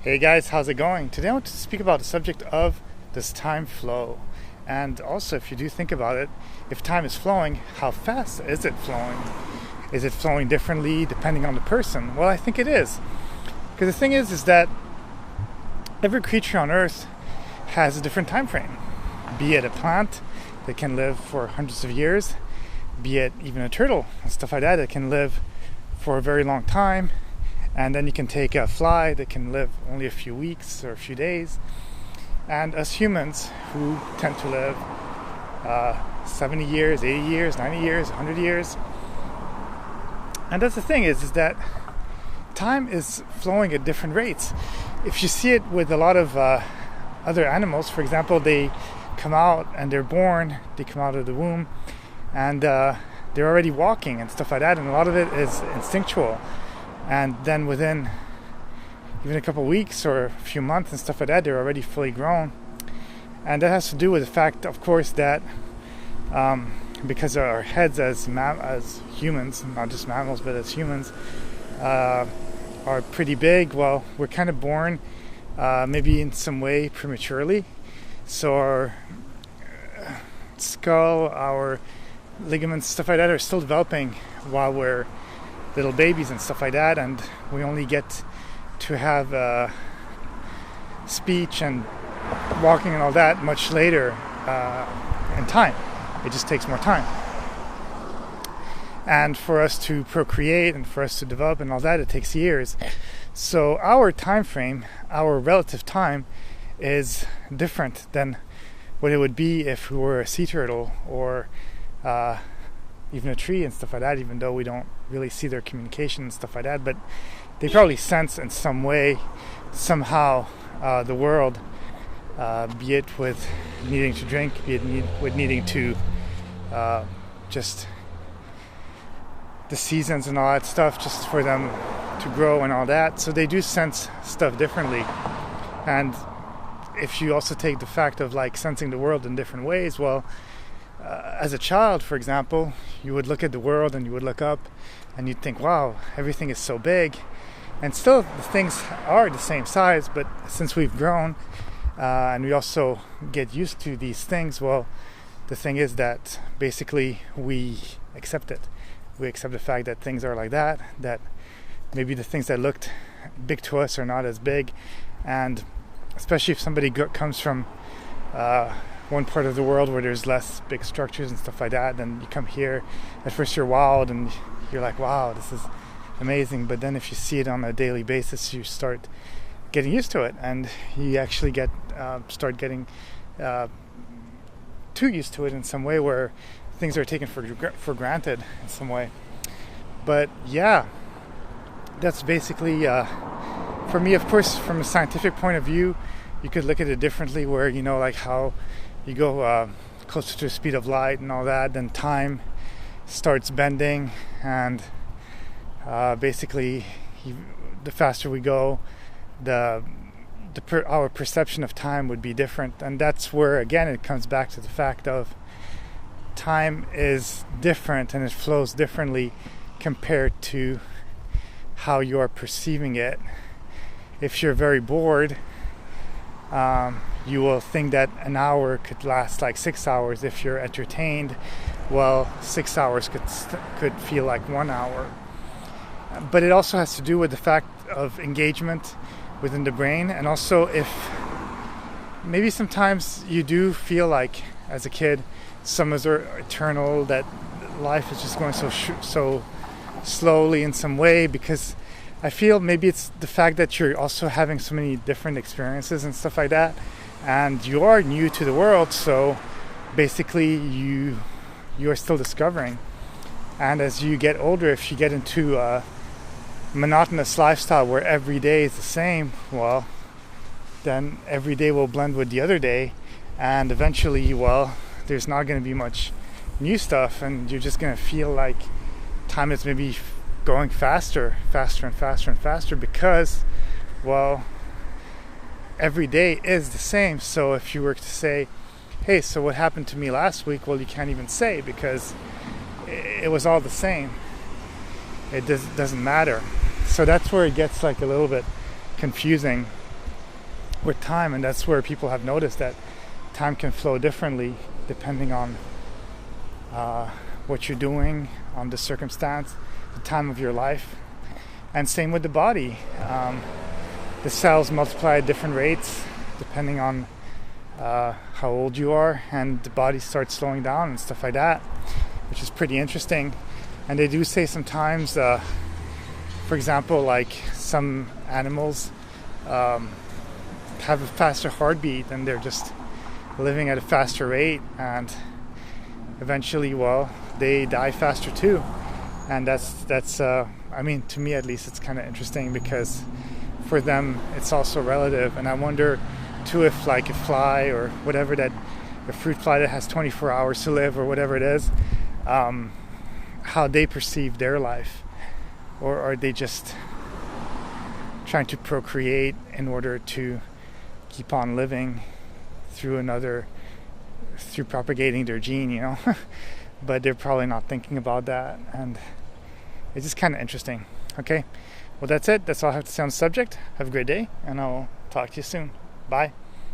Hey guys, how's it going? Today I want to speak about the subject of does time flow? And also, if you do think about it, if time is flowing, how fast is it flowing? Is it flowing differently depending on the person? Well, I think it is. Because the thing is that every creature on Earth has a different time frame. Be it a plant that can live for hundreds of years, be it even a turtle and stuff like that that can live for a very long time. And then you can take a fly that can live only a few weeks or a few days. And us humans who tend to live 70 years, 80 years, 90 years, 100 years. And that's the thing is that time is flowing at different rates. If you see it with a lot of other animals, for example, they come out and they're born, they come out of the womb, and they're already walking and stuff like that. And a lot of it is instinctual. And then within even a couple of weeks or a few months and stuff like that, they're already fully grown. And that has to do with the fact, of course, that because our heads as humans, not just mammals, but as humans, are pretty big. Well, we're kind of born maybe in some way prematurely. So our skull, our ligaments, stuff like that are still developing while we're little babies and stuff like that, and we only get to have speech and walking and all that much later in time. It just takes more time. And for us to procreate and for us to develop and all that, it takes years. So our time frame, our relative time, is different than what it would be if we were a sea turtle or even a tree and stuff like that, even though we don't really see their communication and stuff like that, but they probably sense in some way, somehow, the world, be it with needing to drink, be it with needing to just the seasons and all that stuff, just for them to grow and all that. So they do sense stuff differently. And if you also take the fact of like sensing the world in different ways, well, as a child, for example, you would look at the world and you would look up and you'd think, wow, everything is so big. And still the things are the same size, but since we've grown and we also get used to these things, well, the thing is that basically we accept it. We accept the fact that things are like that maybe the things that looked big to us are not as big. And especially if somebody comes from one part of the world where there's less big structures and stuff like that, then you come here, at first you're wowed and you're like, wow, this is amazing. But then if you see it on a daily basis, you start getting used to it, and you actually start getting too used to it in some way, where things are taken for granted in some way. But yeah, that's basically for me. Of course, from a scientific point of view, you could look at it differently, where like how you go closer to the speed of light and all that, then time starts bending, and basically the faster we go, our perception of time would be different. And that's where, again, it comes back to the fact of time is different and it flows differently compared to how you are perceiving it. If you're very bored, you will think that an hour could last like 6 hours. If you're entertained, well, 6 hours could feel like 1 hour. But it also has to do with the fact of engagement within the brain, and also if maybe sometimes you do feel like as a kid summers are eternal, that life is just going so slowly in some way, because I feel maybe it's the fact that you're also having so many different experiences and stuff like that, and you are new to the world, so basically you are still discovering. And as you get older, if you get into a monotonous lifestyle where every day is the same, well, then every day will blend with the other day, and eventually, well, there's not going to be much new stuff, and you're just going to feel like time is maybe going faster and faster, because, well, every day is the same. So if you were to say, hey, so what happened to me last week? Well, you can't even say, because it was all the same. It doesn't matter. So that's where it gets like a little bit confusing. with time, and that's where people have noticed that time can flow differently depending on what you're doing, on the circumstance, the time of your life. And same with the body. The cells multiply at different rates depending on how old you are, and the body starts slowing down and stuff like that, which is pretty interesting. And they do say sometimes, for example, like some animals have a faster heartbeat and they're just living at a faster rate, and eventually, well, they die faster too. And that's I mean, to me at least, it's kind of interesting, because for them it's also relative. And I wonder too if like a fly or whatever, that a fruit fly that has 24 hours to live or whatever it is, how they perceive their life, or are they just trying to procreate in order to keep on living through propagating their gene, but they're probably not thinking about that, and it's just kind of interesting. Okay, well, that's it. That's all I have to say on the subject. Have a great day, and I'll talk to you soon. Bye.